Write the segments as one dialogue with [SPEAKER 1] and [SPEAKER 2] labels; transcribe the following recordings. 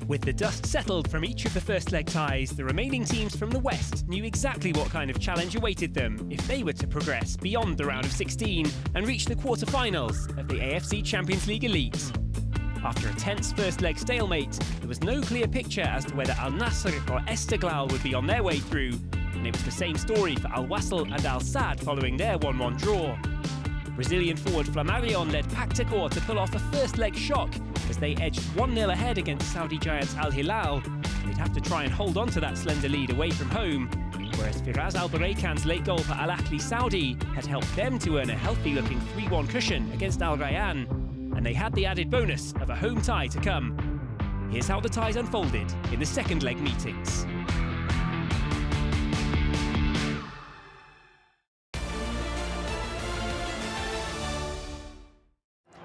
[SPEAKER 1] With the dust settled from each of the first leg ties, the remaining teams from the West knew exactly what kind of challenge awaited them if they were to progress beyond the round of 16 and reach the quarter-finals of the AFC Champions League Elite. After a tense first leg stalemate, there was no clear picture as to whether Al Nassr or Esteghlal would be on their way through, and it was the same story for Al Wasl and Al Sadd following their 1-1 draw. Brazilian forward Flamarion led Pakhtakor to pull off a first leg shock as they edged 1-0 ahead against Saudi giants Al Hilal. They'd have to try and hold on to that slender lead away from home, whereas Firas Al Buraykan's late goal for Al Ahli Saudi had helped them to earn a healthy-looking 3-1 cushion against Al Rayyan, and they had the added bonus of a home tie to come. Here's how the ties unfolded in the second leg meetings.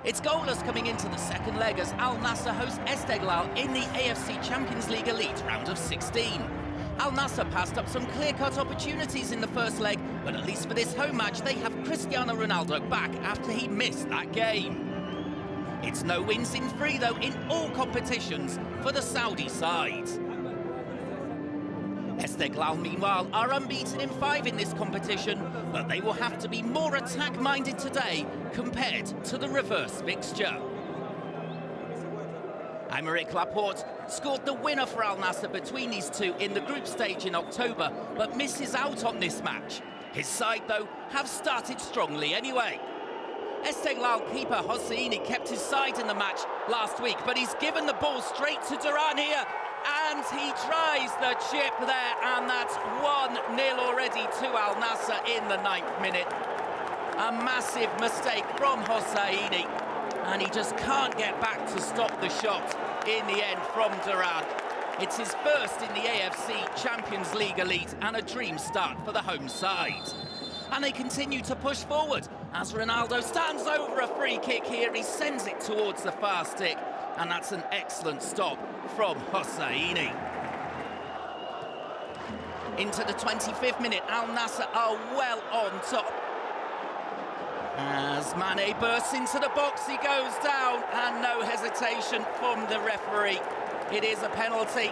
[SPEAKER 2] It's goalless coming into the second leg as Al Nassr hosts Esteghlal in the AFC Champions League Elite round of 16. Al Nassr passed up some clear-cut opportunities in the first leg, but at least for this home match they have Cristiano Ronaldo back after he missed that game. It's no wins in three though in all competitions for the Saudi side. Esteghlal, meanwhile, are unbeaten in 5 in this competition, but they will have to be more attack-minded today compared to the reverse fixture. Aymeric Laporte scored the winner for Al Nassr between these two in the group stage in October, but misses out on this match. His side, though, have started strongly anyway. Esteghlal keeper Hosseini kept his side in the match last week, but he's given the ball straight to Duran here, and he tries the chip there, and that's 1-0 already to Al Nassr in the 9th minute. A massive mistake from Hosseini, and he just can't get back to stop the shot in the end from Duran. It's his first in the AFC Champions League Elite and a dream start for the home side. And they continue to push forward as Ronaldo stands over a free kick here. He sends it towards the far stick, and that's an excellent stop from Hosseini. Into the 25th minute, Al Nassr are well on top. As Mane bursts into the box, he goes down, and no hesitation from the referee. It is a penalty.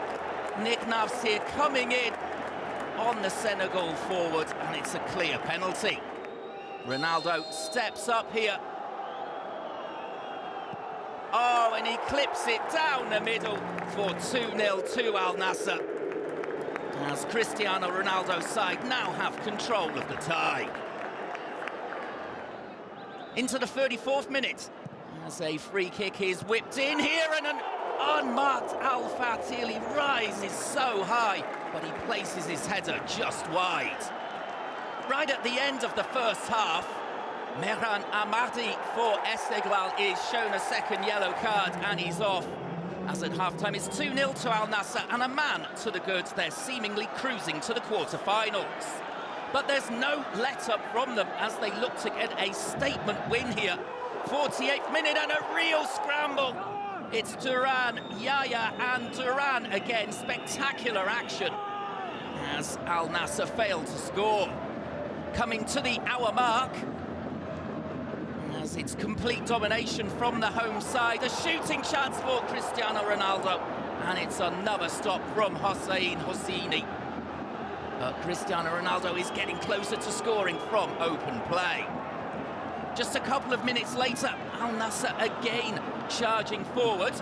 [SPEAKER 2] Nick Nassr here coming in on the Senegal forward, and it's a clear penalty. Ronaldo steps up here. Oh, and he clips it down the middle for 2-0 to Al Nassr, as Cristiano Ronaldo's side now have control of the tie. Into the 34th minute, as a free kick is whipped in here, and an unmarked Al Fatili rises so high, but he places his header just wide. Right at the end of the first half, Mehran Ahmadi for Esteghlal is shown a second yellow card, and he's off. As at half-time it's 2-0 to Al Nassr, and a man to the good. They're seemingly cruising to the quarter-finals. But there's no let-up from them as they look to get a statement win here. 48th minute and a real scramble. It's Duran, Yaya and Duran again. Spectacular action as Al Nassr failed to score. Coming to the hour mark, as it's complete domination from the home side. A shooting chance for Cristiano Ronaldo, and it's another stop from Hosseini. But Cristiano Ronaldo is getting closer to scoring from open play. Just a couple of minutes later, Al Nassr again charging forward,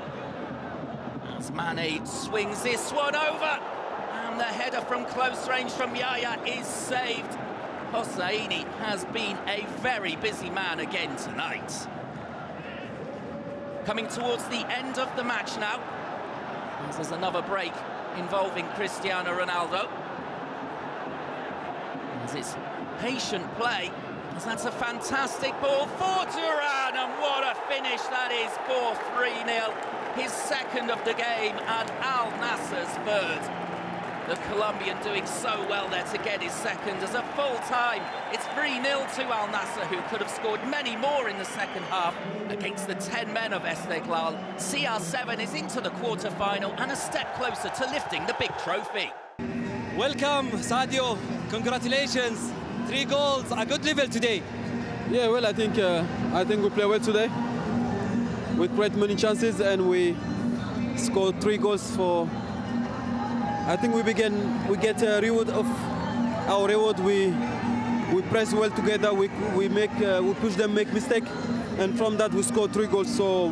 [SPEAKER 2] as Mane swings this one over, and the header from close range from Yaya is saved. Hosseini has been a very busy man again tonight. Coming towards the end of the match now, as there's another break involving Cristiano Ronaldo. As it's patient play, as that's a fantastic ball for Duran, and what a finish that is for 3-0. His second of the game and Al Nassr's third. The Colombian doing so well there to get his second as a full time. It's 3-0 to Al Nassr, who could have scored many more in the second half against the 10 men of Esteghlal. CR7 is into the quarter-final and a step closer to lifting the big trophy.
[SPEAKER 3] Welcome, Sadio. Congratulations. 3 goals, a good level today.
[SPEAKER 4] Yeah, well, I think we play well today. We create many chances and we score 3 goals for. I think we get a reward of our reward. We press well together. We push them make mistake, and from that we score 3 goals. So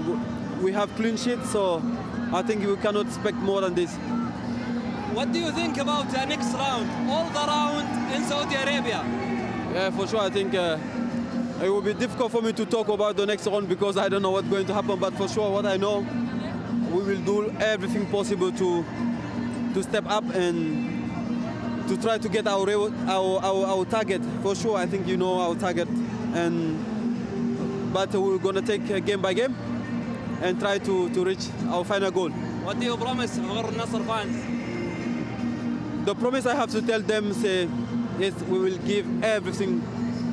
[SPEAKER 4] we have clean sheet. So I think we cannot expect more than this.
[SPEAKER 3] What do you think about the next round? All the round in Saudi Arabia.
[SPEAKER 4] Yeah, for sure. I think it will be difficult for me to talk about the next round because I don't know what's going to happen. But for sure, what I know, we will do everything possible to step up and to try to get our target. For sure, I think you know our target, but we're gonna take game by game and try to reach our final goal.
[SPEAKER 3] What do you promise our Nassr fans?
[SPEAKER 4] The promise I have to tell them is we will give everything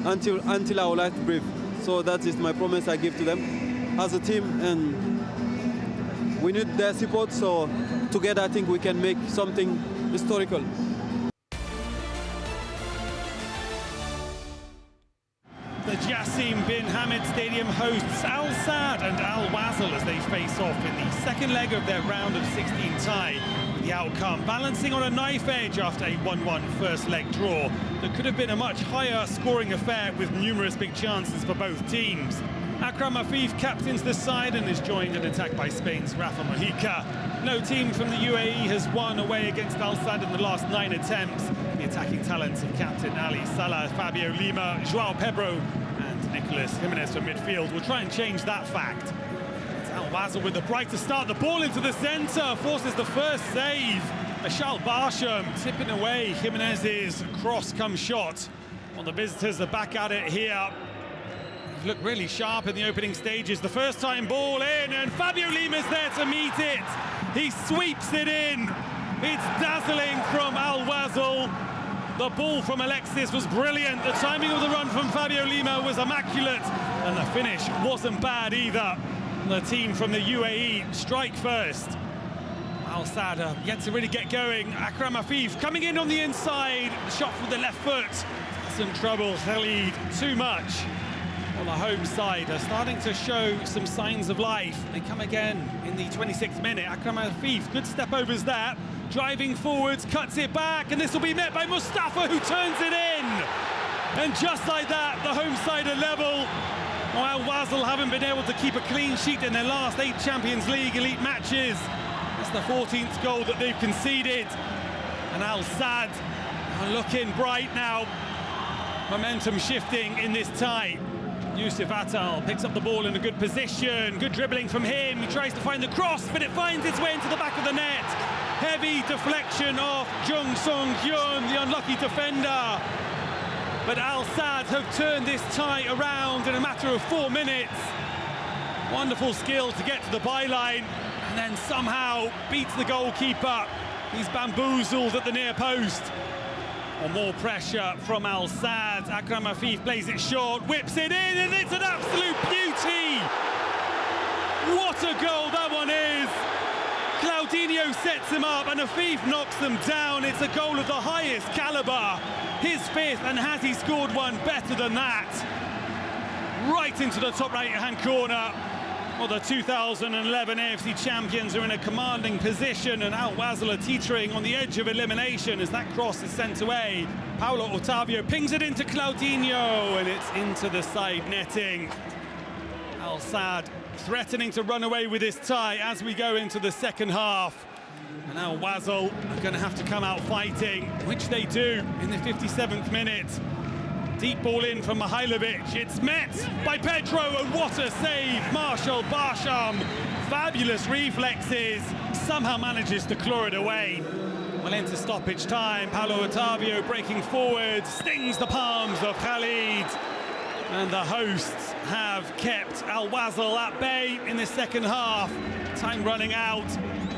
[SPEAKER 4] until our last breath. So that is my promise I give to them as a team, and we need their support. So together, I think we can make something historical.
[SPEAKER 5] The Jassim bin Hamad Stadium hosts Al Sadd and Al Wasl as they face off in the second leg of their round of 16 tie. The outcome balancing on a knife edge after a 1-1 first leg draw that could have been a much higher scoring affair with numerous big chances for both teams. Akram Afif captains the side and is joined in attack by Spain's Rafa Mojica. No team from the UAE has won away against Al Sadd in the last 9 attempts. The attacking talents of captain Ali Salah, Fabio Lima, Joao Pedro and Nicolas Jimenez from midfield will try and change that fact. It's Al Wasl with the brighter start. The ball into the centre forces the first save. Ashal Barsham tipping away Jimenez's cross-come shot. Well, the visitors are back at it here. Look really sharp in the opening stages. The first time ball in, and Fabio Lima's there to meet it. He sweeps it in. It's dazzling from Al Wasl. The ball from Alexis was brilliant. The timing of the run from Fabio Lima was immaculate, and the finish wasn't bad either. The team from the UAE strike first. Al Sadd yet to really get going. Akram Afif coming in on the inside. Shot with the left foot. Some trouble. Khalid too much. On the home side are starting to show some signs of life. They come again in the 26th minute. Akram Afif, good step overs that. Driving forwards, cuts it back, and this will be met by Mustafa, who turns it in. And just like that, the home side are level. While Wasl haven't been able to keep a clean sheet in their last 8 Champions League Elite matches. That's the 14th goal that they've conceded. And Al Sadd are looking bright now. Momentum shifting in this tie. Yusuf Atal picks up the ball in a good position. Good dribbling from him. He tries to find the cross, but it finds its way into the back of the net. Heavy deflection off Jung Sung Hyun, the unlucky defender. But Al Sadd have turned this tie around in a matter of 4 minutes. Wonderful skill to get to the byline and then somehow beats the goalkeeper. He's bamboozled at the near post. Or more pressure from Al Sadd. Akram Afif plays it short, whips it in, and it's an absolute beauty! What a goal that one is! Claudinho sets him up and Afif knocks them down. It's a goal of the highest calibre. His 5th, and has he scored one better than that? Right into the top right-hand corner. Well, the 2011 AFC champions are in a commanding position, and Al Wasl are teetering on the edge of elimination as that cross is sent away. Paulo Otavio pings it into Claudinho, and it's into the side netting. Al Sadd threatening to run away with this tie as we go into the second half. And Al Wasl are going to have to come out fighting, which they do in the 57th minute. Deep ball in from Mihailovic. It's met by Pedro, and what a save! Marshall Barsham, fabulous reflexes, somehow manages to claw it away. Well, into stoppage time, Paulo Otavio breaking forward, stings the palms of Khalid. And the hosts have kept Al Wasl at bay in the second half. Time running out.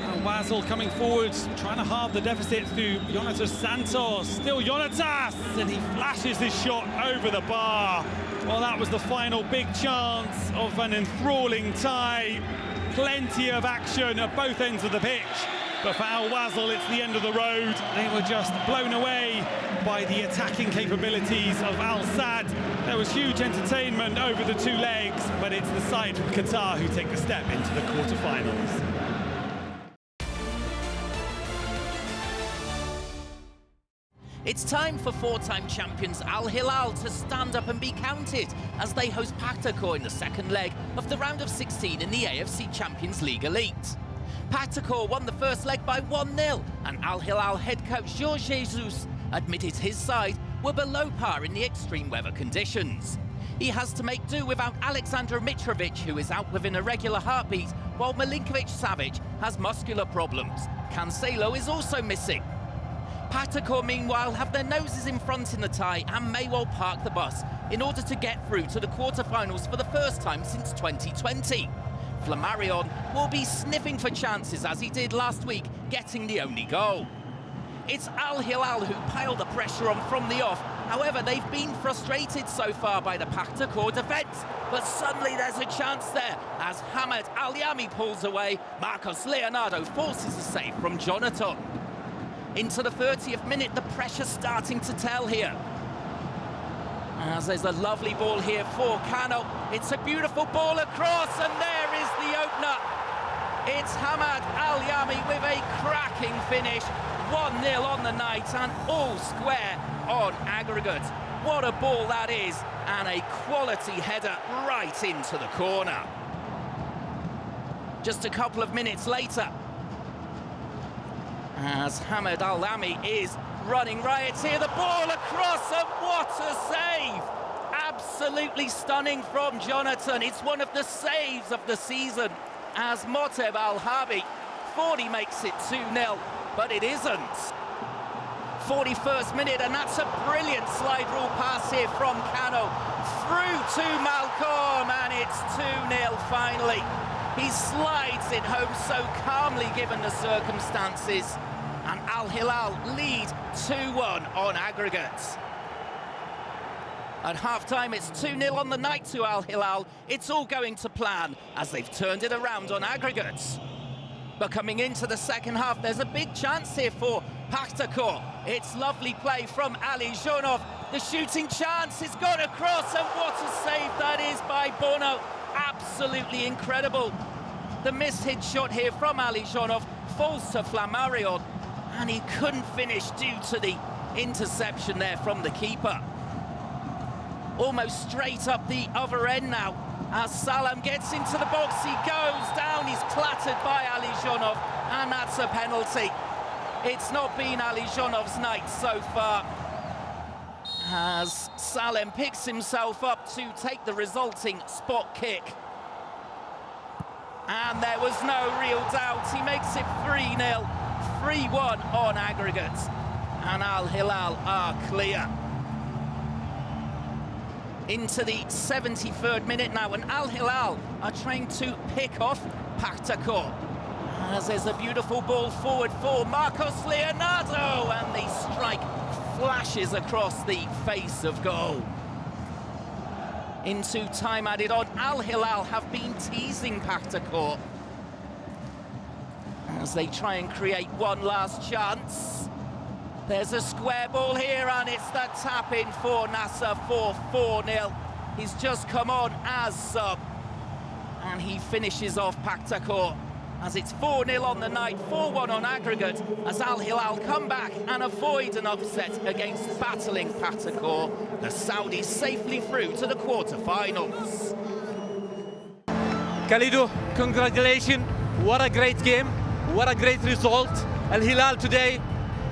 [SPEAKER 5] Al Wasl coming forward, trying to halve the deficit through Jonatas Santos. Still Jonatas, and he flashes his shot over the bar. Well, that was the final big chance of an enthralling tie. Plenty of action at both ends of the pitch. But for Al Wasl, it's the end of the road. They were just blown away by the attacking capabilities of Al Sadd. There was huge entertainment over the 2 legs, but it's the side from Qatar who take the step into the quarterfinals.
[SPEAKER 2] It's time for four-time champions Al Hilal to stand up and be counted as they host Pakhtakor in the second leg of the round of 16 in the AFC Champions League Elite. Pakhtakor won the first leg by 1-0, and Al Hilal head coach Jorge Jesus admitted his side were below par in the extreme weather conditions. He has to make do without Aleksandar Mitrovic, who is out with an irregular heartbeat, while Milinkovic-Savic has muscular problems. Cancelo is also missing. Pakhtakor, meanwhile, have their noses in front in the tie and may well park the bus in order to get through to the quarter-finals for the first time since 2020. Flammarion will be sniffing for chances as he did last week, getting the only goal. It's Al Hilal who pile the pressure on from the off. However, they've been frustrated so far by the Pakhtakor defence, but suddenly there's a chance there as Hamad Al-Yami pulls away. Marcos Leonardo forces a save from Jonathan. Into the 30th minute, the pressure's starting to tell here. As there's a lovely ball here for Kano. It's a beautiful ball across, and there is the opener. It's Hamad Al-Yami with a cracking finish. 1-0 on the night and all square on aggregate. What a ball that is, and a quality header right into the corner. Just a couple of minutes later, as Hamad Al-Yami is running riot here, the ball across, and what a save! Absolutely stunning from Jonathan. It's one of the saves of the season as Moteb Al-Habi thought he makes it 2-0, but it isn't. 41st minute, and that's a brilliant slide rule pass here from Kano through to Malcolm, and it's 2-0 finally. He slides it home so calmly given the circumstances, and Al Hilal lead 2-1 on aggregate. At half-time, it's 2-0 on the night to Al Hilal. It's all going to plan as they've turned it around on aggregates. But coming into the second half, there's a big chance here for Pakhtakor. It's lovely play from Ali Jonov. The shooting chance is gone across, and what a save that is by Bono. Absolutely incredible. The mishit shot here from Ali Jonov falls to Flammarion, and he couldn't finish due to the interception there from the keeper. Almost straight up the other end now. As Salam gets into the box, he goes down, he's clattered by Ali Jonov, and that's a penalty. It's not been Ali Jonov's night so far, as Salem picks himself up to take the resulting spot kick. And there was no real doubt, he makes it 3-0, 3-1 on aggregate, and Al Hilal are clear. Into the 73rd minute now, and Al Hilal are trying to pick off Pakhtakor. As there's a beautiful ball forward for Marcos Leonardo, and the strike flashes across the face of goal. Into time added on, Al Hilal have been teasing Pakhtakor as they try and create one last chance. There's a square ball here, and it's the tap-in for Nassr for 4-0. He's just come on as sub, and he finishes off Pakhtakor as it's 4-0 on the night, 4-1 on aggregate, as Al Hilal come back and avoid an upset against battling Pakhtakor. The Saudis safely through to the quarter-finals.
[SPEAKER 3] Khalidu, congratulations. What a great game. What a great result. Al Hilal today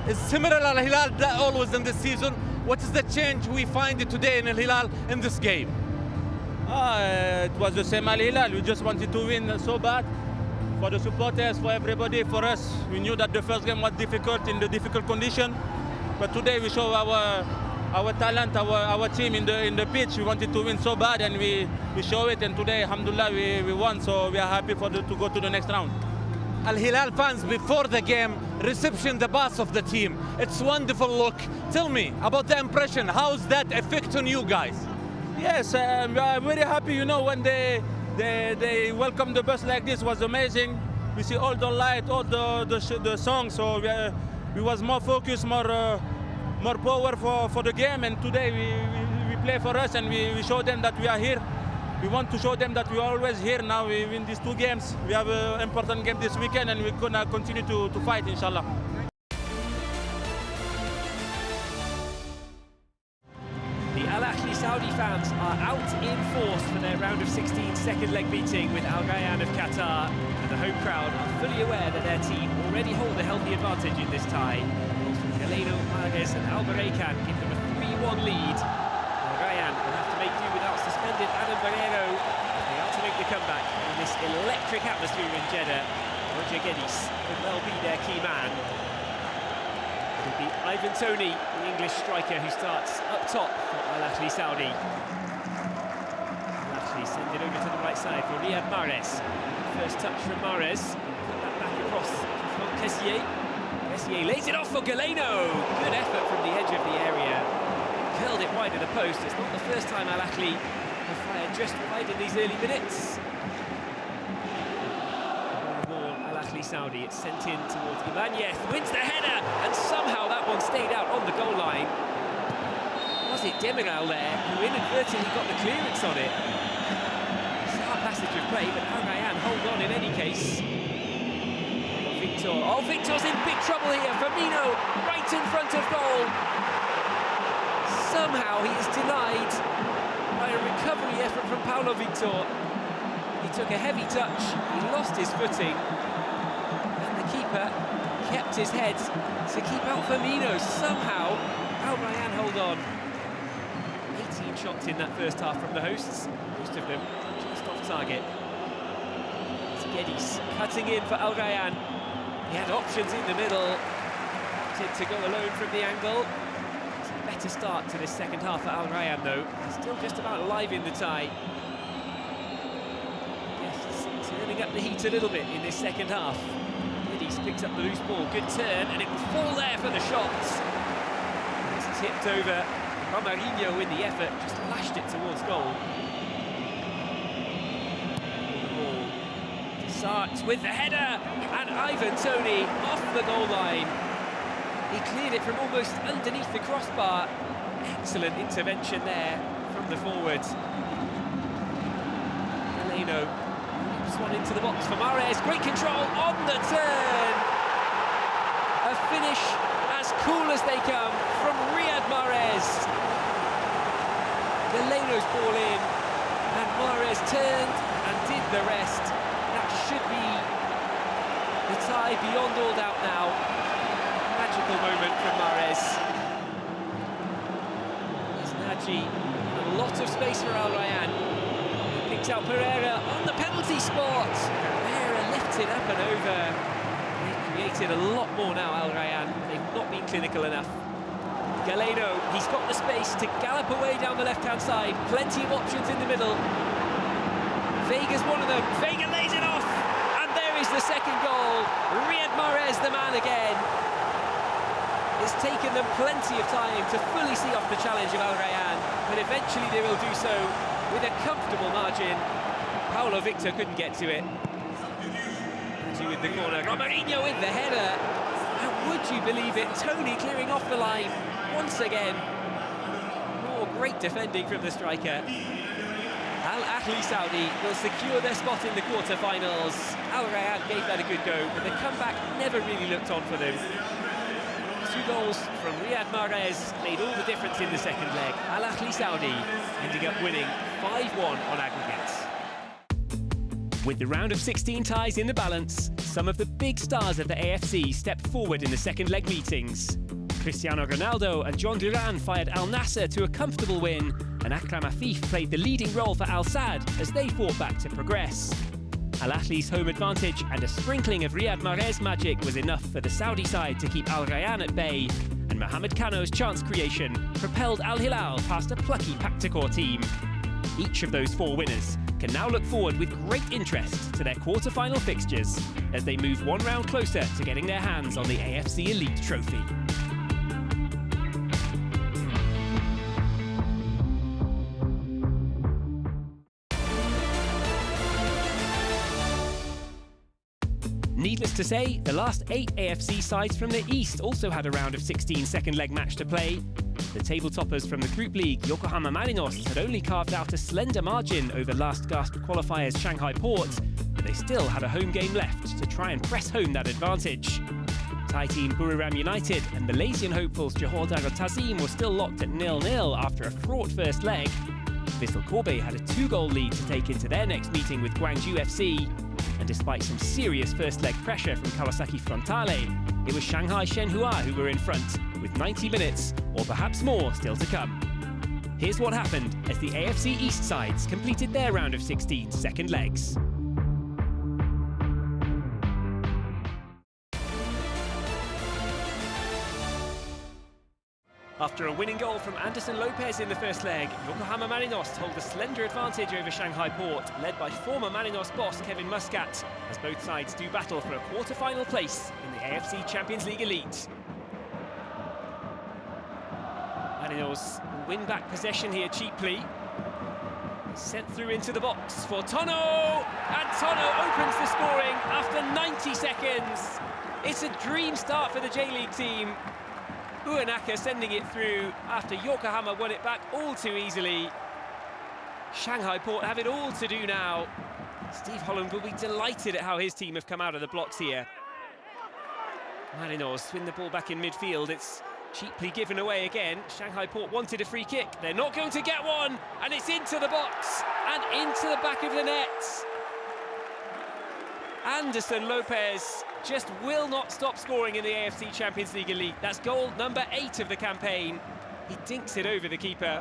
[SPEAKER 3] is similar to Al Hilal that always in this season. What is the change we find today in Al Hilal in this game?
[SPEAKER 6] It was the same Al Hilal. We just wanted to win so bad. For the supporters, for everybody, for us. We knew that the first game was difficult in the difficult condition. But today we show our talent, our team in the pitch. We wanted to win so bad, and we show it. And today, alhamdulillah, we won. So we are happy to go to the next round.
[SPEAKER 3] Al Hilal fans, before the game, reception the bus of the team. It's wonderful look. Tell me about the impression. How's that affect on you guys?
[SPEAKER 6] Yes, we are very happy. You know, when they welcome the bus like this was amazing. We see all the light, all the songs. So we was more focused, more power for the game. And today we play for us, and we show them that we are here. We want to show them that we are always here. Now we win these two games. We have an important game this weekend, and we're gonna continue to fight, inshallah.
[SPEAKER 1] Saudi fans are out in force for their round of 16 second leg meeting with Al Rayyan of Qatar, and the home crowd are fully aware that their team already hold a healthy advantage in this tie. Galeno, Mahrez and Al Baraykan give them a 3-1 lead. Al Rayyan will have to make do without suspended Adam Barrero if they are to make the comeback in this electric atmosphere in Jeddah. Roger Guedes could well be their key man. It'll be Ivan Toney, the English striker, who starts up top for Al Ahli Saudi. Al Ahli send it over to the right side for Riyad Mahrez. First touch from Mahrez. Put that back across to Kessier. Kessier lays it off for Galeno. Good effort from the edge of the area. Curled it wide of the post. It's not the first time Al Ahli have fired just wide in these early minutes. Saudi, it's sent in towards Ibanez, wins the header, and somehow that one stayed out on the goal line. Was it Demiral there who inadvertently got the clearance on it? Sharp passage of play, but Al Rayyan hold on in any case. Victor, oh, Victor's in big trouble here. Firmino right in front of goal. Somehow he is denied by a recovery effort from Paulo Victor. He took a heavy touch, he lost his footing. Keeper kept his head to keep out Firmino. Somehow, Al Rayyan hold on. 18 shots in that first half from the hosts, most of them just off target. It's Guedes cutting in for Al Rayyan. He had options in the middle, opted to go alone from the angle. It's a better start to this second half for Al Rayyan though. He's still just about alive in the tie. Yes, turning up the heat a little bit in this second half. Picks up the loose ball, good turn, and it will fall there for the shots. It's tipped over. Romarinho with the effort, just lashed it towards goal. Sarts with the header, and Ivan Toney off the goal line. He cleared it from almost underneath the crossbar. Excellent intervention there from the forward. Galeno one into the box for Mahrez, great control on the turn. A finish as cool as they come from Riyad Mahrez. Galeno's ball in, and Mahrez turned and did the rest. That should be the tie beyond all doubt now. Magical moment from Mahrez. There's Nagy, a lot of space for Al Rayyan. Picks out Pereira on the penalty spot. Pereira lifts it up and over. They've created a lot more now, Al Rayyan. They've not been clinical enough. Galeno, he's got the space to gallop away down the left-hand side. Plenty of options in the middle. Vega's one of them. Vega lays it off, and there is the second goal. Riyad Mahrez, the man again. It's taken them plenty of time to fully see off the challenge of Al Rayyan, but eventually they will do so with a comfortable margin. Paulo Victor couldn't get to it. Gwangju with the corner, Romarinho with the header. And would you believe it, Toney clearing off the line once again. More great defending from the striker. Al Ahli Saudi will secure their spot in the quarter-finals. Al Rayyan gave that a good go, but the comeback never really looked on for them. 2 goals from Riyad Mahrez made all the difference in the second leg. Al Ahli Saudi ending up winning 5-1 on aggregates. With the round of 16 ties in the balance, some of the big stars of the AFC stepped forward in the second leg meetings. Cristiano Ronaldo and John Duran fired Al Nassr to a comfortable win, and Akram Afif played the leading role for Al Sadd as they fought back to progress. Al Ahli's home advantage and a sprinkling of Riyad Mahrez magic was enough for the Saudi side to keep Al Rayyan at bay, and Mohamed Kano's chance creation propelled Al Hilal past a plucky Pakhtakor team. Each of those 4 winners can now look forward with great interest to their quarter-final fixtures as they move one round closer to getting their hands on the AFC Elite trophy. Needless to say, the last 8 AFC sides from the East also had a round of 16 second-leg match to play. The table-toppers from the Group League, Yokohama Marinos, had only carved out a slender margin over last-gasp qualifiers Shanghai Port, but they still had a home game left to try and press home that advantage. Thai team Buriram United and Malaysian hopefuls Johor Darul Ta'zim were still locked at 0-0 after a fraught first leg. Vissel Kobe had a 2-goal lead to take into their next meeting with Gwangju FC. And despite some serious first leg pressure from Kawasaki Frontale, it was Shanghai Shenhua who were in front, with 90 minutes, or perhaps more, still to come. Here's what happened as the AFC East sides completed their round of 16 second legs. After a winning goal from Anderson Lopez in the first leg, Yokohama Marinos hold a slender advantage over Shanghai Port, led by former Marinos boss Kevin Muscat, as both sides do battle for a quarter-final place in the AFC Champions League Elite. Marinos win back possession here cheaply. Sent through into the box for Tono, and Tono opens the scoring after 90 seconds. It's a dream start for the J-League team. Uenaka sending it through after Yokohama won it back all too easily. Shanghai Port have it all to do now. Steve Holland will be delighted at how his team have come out of the blocks here. Marinos win the ball back in midfield. It's cheaply given away again. Shanghai Port wanted a free kick. They're not going to get one, and it's into the box and into the back of the net. Anderson Lopez just will not stop scoring in the AFC Champions League Elite. That's goal number 8 of the campaign. He dinks it over the keeper.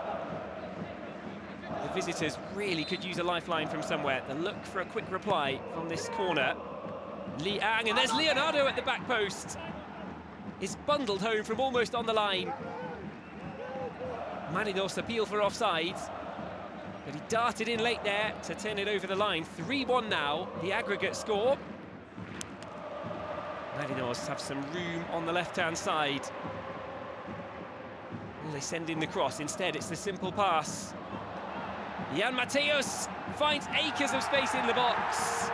[SPEAKER 1] The visitors really could use a lifeline from somewhere. They'll look for a quick reply from this corner. Liang, and there's Leonardo at the back post. Is bundled home from almost on the line. Marinos appeal for offside, but he darted in late there to turn it over the line. 3-1 now, the aggregate score. Marinos have some room on the left-hand side. Will they send in the cross? Instead, it's the simple pass. Jan Mateus finds acres of space in the box.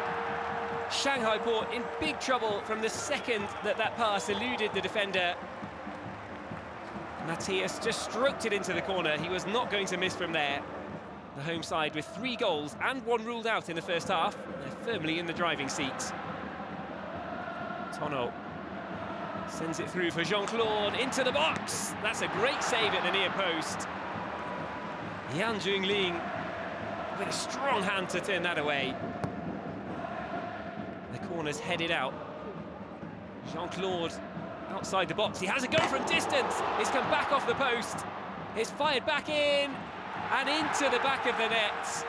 [SPEAKER 1] Shanghai Port in big trouble from the second that pass eluded the defender. Mateus just stroked it into the corner. He was not going to miss from there. The home side with 3 goals and 1 ruled out in the first half. They're firmly in the driving seat. Tono sends it through for Jean-Claude into the box. That's a great save at the near post. Yan Jungling with a strong hand to turn that away. The corner's headed out. Jean-Claude outside the box. He has a go from distance. It's come back off the post. It's fired back in and into the back of the net.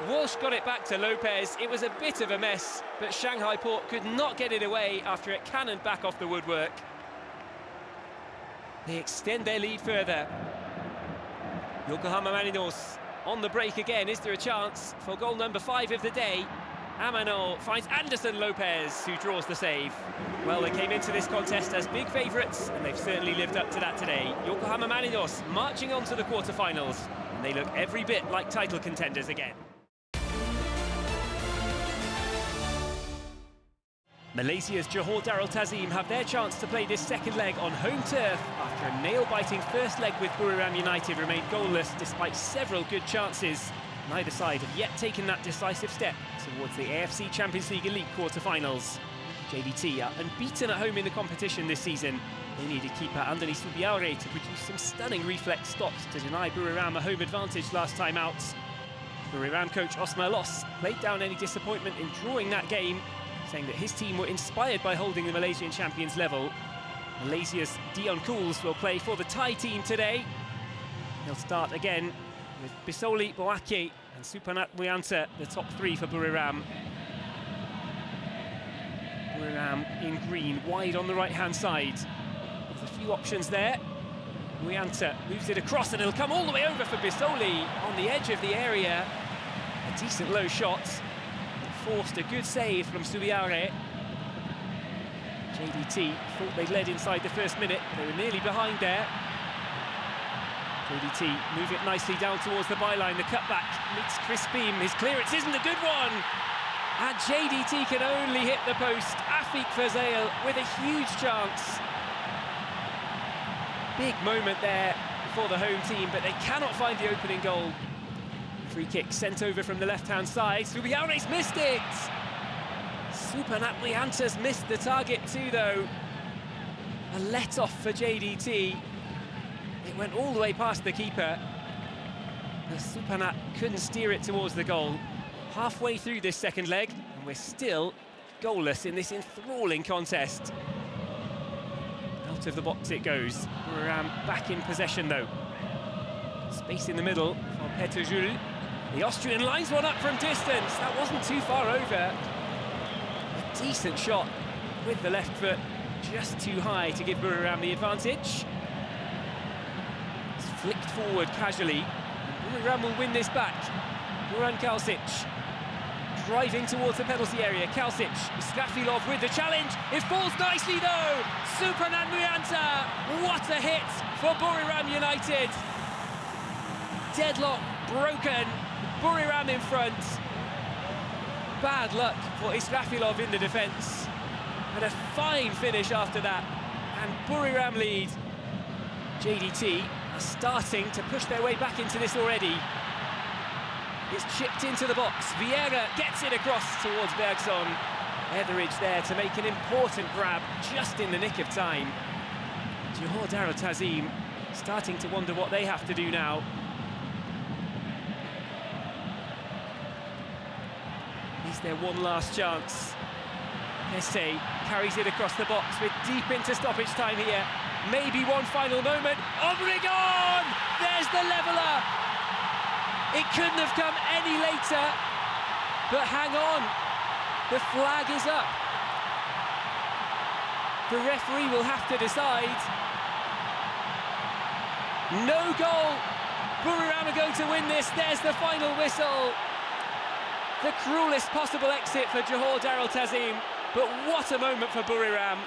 [SPEAKER 1] Walsh got it back to Lopez. It was a bit of a mess, but Shanghai Port could not get it away after it cannoned back off the woodwork. They extend their lead further. Yokohama Marinos on the break again. Is there a chance for goal number 5 of the day? Amano finds Anderson Lopez, who draws the save. Well, they came into this contest as big favourites, and they've certainly lived up to that today. Yokohama Marinos marching on to the quarter-finals, and they look every bit like title contenders again. Malaysia's Johor Darul Ta'zim have their chance to play this second leg on home turf after a nail-biting first leg with Buriram United remained goalless despite several good chances. Neither side have yet taken that decisive step towards the AFC Champions League Elite quarter-finals. JDT are unbeaten at home in the competition this season. They needed keeper Andoni Subiaure to produce some stunning reflex stops to deny Buriram a home advantage last time out. Buriram coach Osmar Los played down any disappointment in drawing that game, saying that his team were inspired by holding the Malaysian champions level. Malaysia's Dion Cools will play for the Thai team today. He'll start again with Bisoli, Boake and Supanat Wianta, the top 3 for Buriram. Buriram in green, wide on the right-hand side. There's a few options there. Wianta moves it across and it'll come all the way over for Bisoli on the edge of the area. A decent low shot. Forced a good save from Subiaure. JDT thought they'd led inside the first minute. They were nearly behind there. JDT move it nicely down towards the byline. The cutback meets Chris Beam. His clearance isn't a good one. And JDT can only hit the post. Afiq Fazail with a huge chance. Big moment there for the home team, but they cannot find the opening goal. Free kick sent over from the left-hand side. Subiaure's missed it! Supanat Wianta's missed the target too, though. A let-off for JDT. It went all the way past the keeper. The Supanat couldn't steer it towards the goal. Halfway through this second leg, and we're still goalless in this enthralling contest. Out of the box it goes. Buriram back in possession though. Space in the middle for Petejul. The Austrian lines one up from distance. That wasn't too far over. A decent shot with the left foot, just too high to give Buriram the advantage. It's flicked forward casually. Buriram will win this back. Buran Kalsic driving towards the penalty area. Kalsic, Esteghlal with the challenge. It falls nicely though. Supanan Muyanta. What a hit for Buriram United. Deadlock broken. Buriram in front. Bad luck for Esteghlal in the defence. But a fine finish after that. And Buriram lead. JDT are starting to push their way back into this already. It's chipped into the box. Vieira gets it across towards Bergson. Etheridge there to make an important grab just in the nick of time. Johor Darul Tazim starting to wonder what they have to do now. Is there one last chance? Hesse carries it across the box with deep into stoppage time here. Maybe one final moment. Obregon! There's the leveller! It couldn't have come any later, but hang on, the flag is up. The referee will have to decide. No goal. Buriram are going to win this. There's the final whistle. The cruelest possible exit for Johor Darul Tazim, but what a moment for Buriram.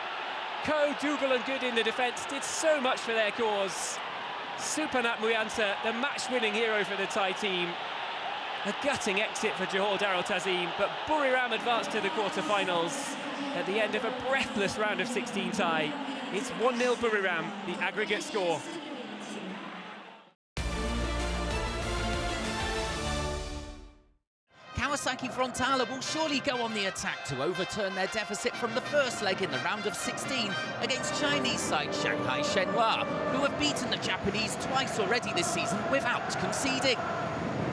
[SPEAKER 1] Ko, Dougal and Good in the defence did so much for their cause. Supanat Muyanta, the match-winning hero for the Thai team. A gutting exit for Johor Darul Tazim, but Buriram advanced to the quarter-finals at the end of a breathless round of 16 tie. It's 1-0 Buriram, the aggregate score.
[SPEAKER 2] Kawasaki Frontale will surely go on the attack to overturn their deficit from the first leg in the round of 16 against Chinese side Shanghai Shenhua, who have beaten the Japanese twice already this season without conceding.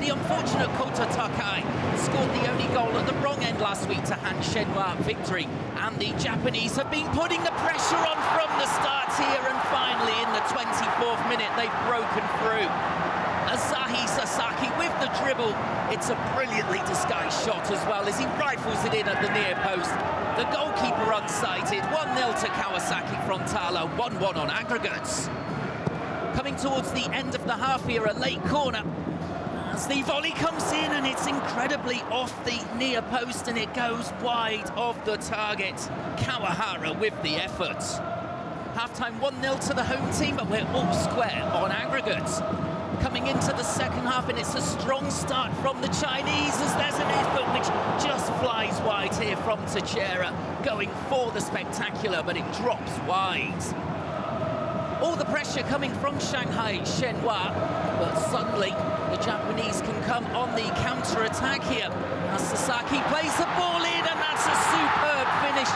[SPEAKER 2] The unfortunate Kota Takai scored the only goal at the wrong end last week to hand Shenhua victory, and the Japanese have been putting the pressure on from the start here, and finally in the 24th minute they've broken through. Asahi Sasaki with the dribble. It's a brilliantly disguised shot as well as he rifles it in at the near post. The goalkeeper unsighted. 1-0 to Kawasaki Frontale, 1-1 on aggregates. Coming towards the end of the half here, a late corner. As the volley comes in and it's incredibly off the near post and it goes wide of the target. Kawahara with the effort. Half-time 1-0 to the home team, but we're all square on aggregates. Coming into the second half, and it's a strong start from the Chinese as there's an effort which just flies wide here from Teixeira, going for the spectacular, but it drops wide. All the pressure coming from Shanghai Shenhua, but suddenly the Japanese can come on the counter-attack here. As Sasaki plays the ball in, and that's a superb finish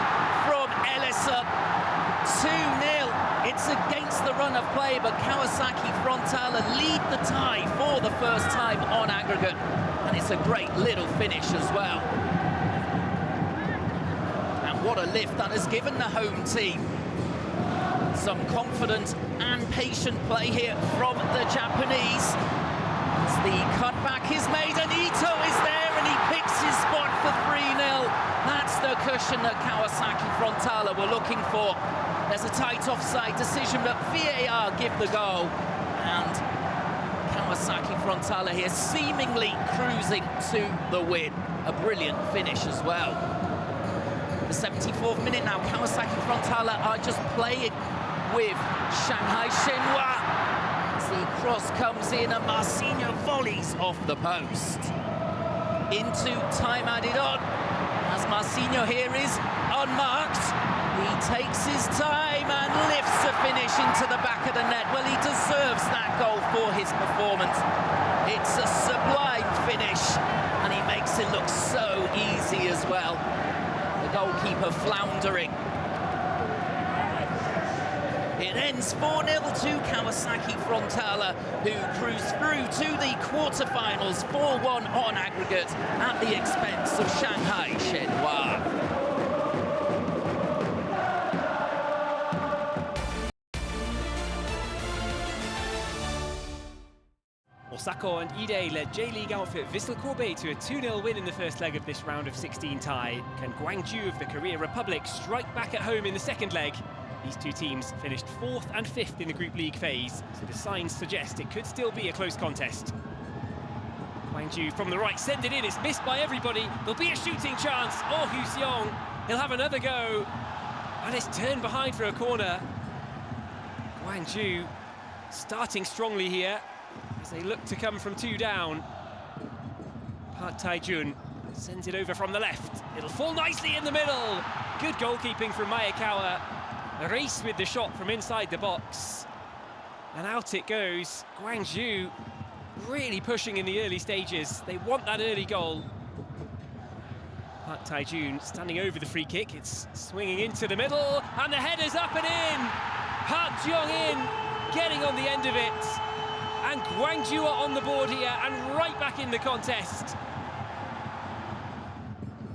[SPEAKER 2] from Elisa. 2-0. It's against the run of play, but Kawasaki Frontale lead the tie for the first time on aggregate, and it's a great little finish as well. And what a lift that has given the home team. Some confident and patient play here from the Japanese. As the cutback is made, and Ito is there, and he picks his spot for 3-0. That's the cushion that Kawasaki Frontale were looking for. There's a tight offside decision, but VAR give the goal. And Kawasaki Frontale here seemingly cruising to the win. A brilliant finish as well. The 74th minute now, Kawasaki Frontale are just playing with Shanghai Shenhua. As the cross comes in and Marcinho volleys off the post. Into time added on. As Marcinho here is unmarked. He takes his time and lifts a finish into the back of the net. Well, he deserves that goal for his performance. It's a sublime finish, and he makes it look so easy as well. The goalkeeper floundering. It ends 4-0 to Kawasaki Frontale, who cruise through to the quarter-finals 4-1 on aggregate at the expense of Shanghai Shenhua.
[SPEAKER 1] Pakhtakor and Ide led J-League outfit Vissel to a 2-0 win in the first leg of this round of 16 tie. Can Gwangju of the Korea Republic strike back at home in the second leg? These two teams finished 4th and 5th in the Group League phase, so the signs suggest it could still be a close contest. Gwangju from the right, send it in, it's missed by everybody. There'll be a shooting chance. Oh, Hu Seong, he'll have another go. And it's turned behind for a corner. Gwangju starting strongly here as they look to come from 2 down. Pakhtakor sends it over from the left. It'll fall nicely in the middle. Good goalkeeping from Mayakawa. A race with the shot from inside the box. And out it goes. Gwangju really pushing in the early stages. They want that early goal. Pakhtakor standing over the free kick. It's swinging into the middle. And the header's up and in. Park Jong-in getting on the end of it. And Gwangju are on the board here and right back in the contest.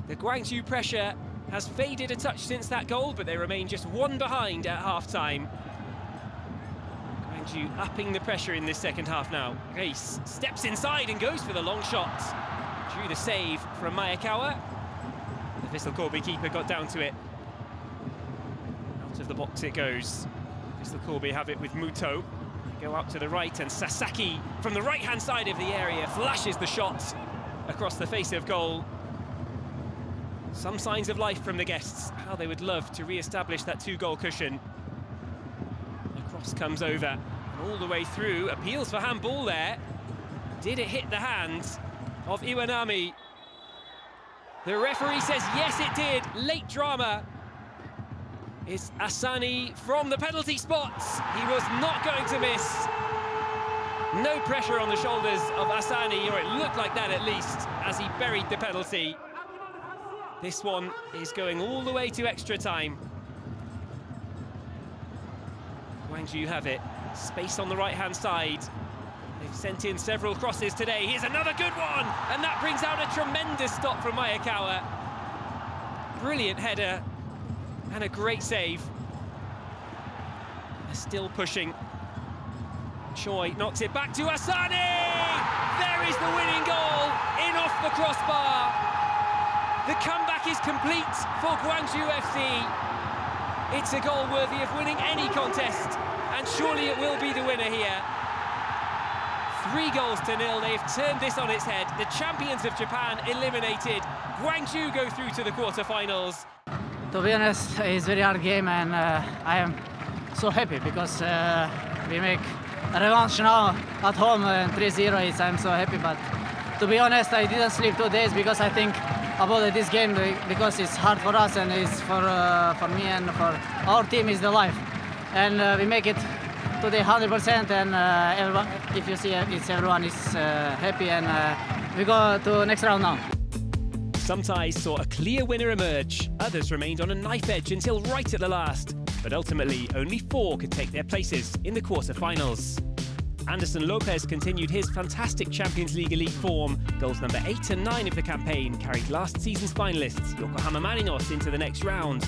[SPEAKER 1] The Gwangju pressure has faded a touch since that goal, but they remain just 1 behind at half-time. Gwangju upping the pressure in this second half now. Race steps inside and goes for the long shot. Drew the save from Mayakawa. The Vissel keeper got down to it. Out of the box it goes. Vissel have it with Muto. Go out to the right, and Sasaki from the right-hand side of the area flashes the shot across the face of goal. Some signs of life from the guests, how they would love to re-establish that 2-goal cushion. The cross comes over, and all the way through, appeals for handball there. Did it hit the hands of Iwanami? The referee says yes it did, late drama. It's Asani from the penalty spot. He was not going to miss. No pressure on the shoulders of Asani, or it looked like that at least, as he buried the penalty. This one is going all the way to extra time. Gwangju have it. Space on the right-hand side. They've sent in several crosses today. Here's another good one! And that brings out a tremendous stop from Mayakawa. Brilliant header. And a great save. They're still pushing. Choi knocks it back to Asani! There is the winning goal, in off the crossbar. The comeback is complete for Gwangju FC. It's a goal worthy of winning any contest, and surely it will be the winner here. 3-0. They've turned this on its head. The champions of Japan eliminated. Gwangju go through to the quarter-finals.
[SPEAKER 7] To be honest, it's a very hard game, and I am so happy because we make a revanche now at home, 3-0. I'm so happy, but to be honest, I didn't sleep 2 days because I think about this game, because it's hard for us and it's for me and for our team is the life. And we make it today 100%, and everyone, if you see it, everyone is happy, and we go to the next round now.
[SPEAKER 1] Some ties saw a clear winner emerge. Others remained on a knife edge until right at the last. But ultimately, only 4 could take their places in the quarter-finals. Anderson Lopez continued his fantastic Champions League Elite form. Goals number 8 and 9 of the campaign carried last season's finalists, Yokohama Marinos, into the next round.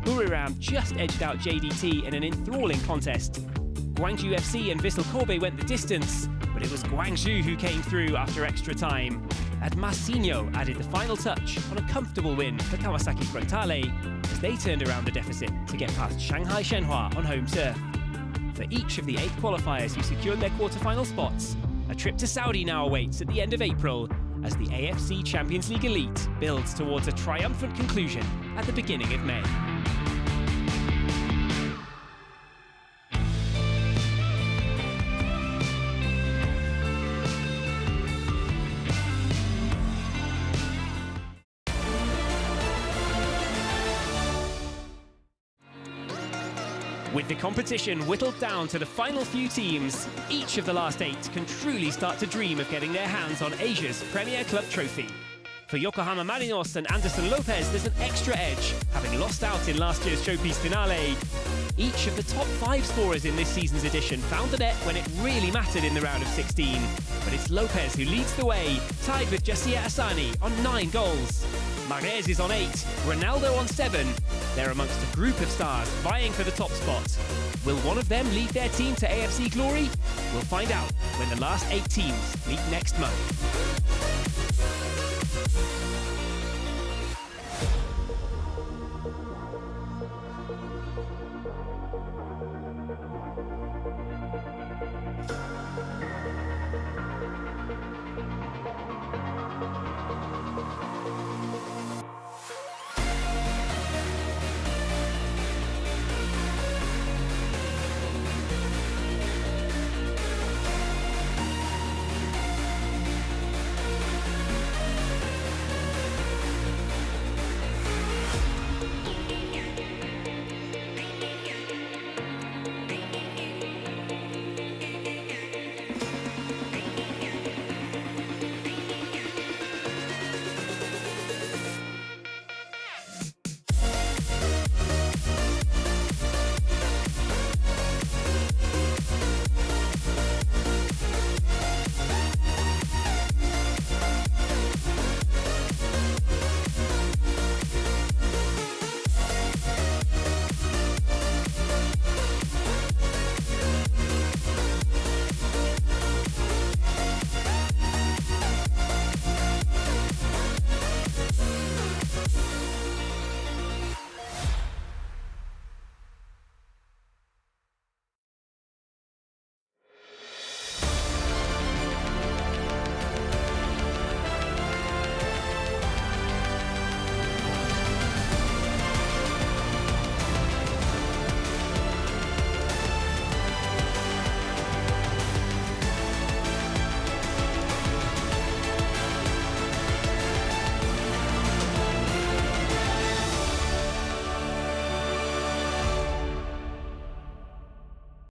[SPEAKER 1] Buriram just edged out JDT in an enthralling contest. Gwangju FC and Vissel went the distance, but it was Gwangju who came through after extra time. Admasinho added the final touch on a comfortable win for Kawasaki Frontale as they turned around the deficit to get past Shanghai Shenhua on home turf. For each of the 8 qualifiers who secured their quarter-final spots, a trip to Saudi now awaits at the end of April as the AFC Champions League Elite builds towards a triumphant conclusion at the beginning of May. With the competition whittled down to the final few teams, each of the last 8 can truly start to dream of getting their hands on Asia's premier club trophy. For Yokohama Marinos and Anderson Lopez, there's an extra edge, having lost out in last year's showpiece finale. Each of the top 5 scorers in this season's edition found the net when it really mattered in the round of 16. But it's Lopez who leads the way, tied with Jassia Asani on 9 goals. Mahrez is on 8, Ronaldo on 7. They're amongst a group of stars vying for the top spot. Will one of them lead their team to AFC glory? We'll find out when the last 8 teams meet next month.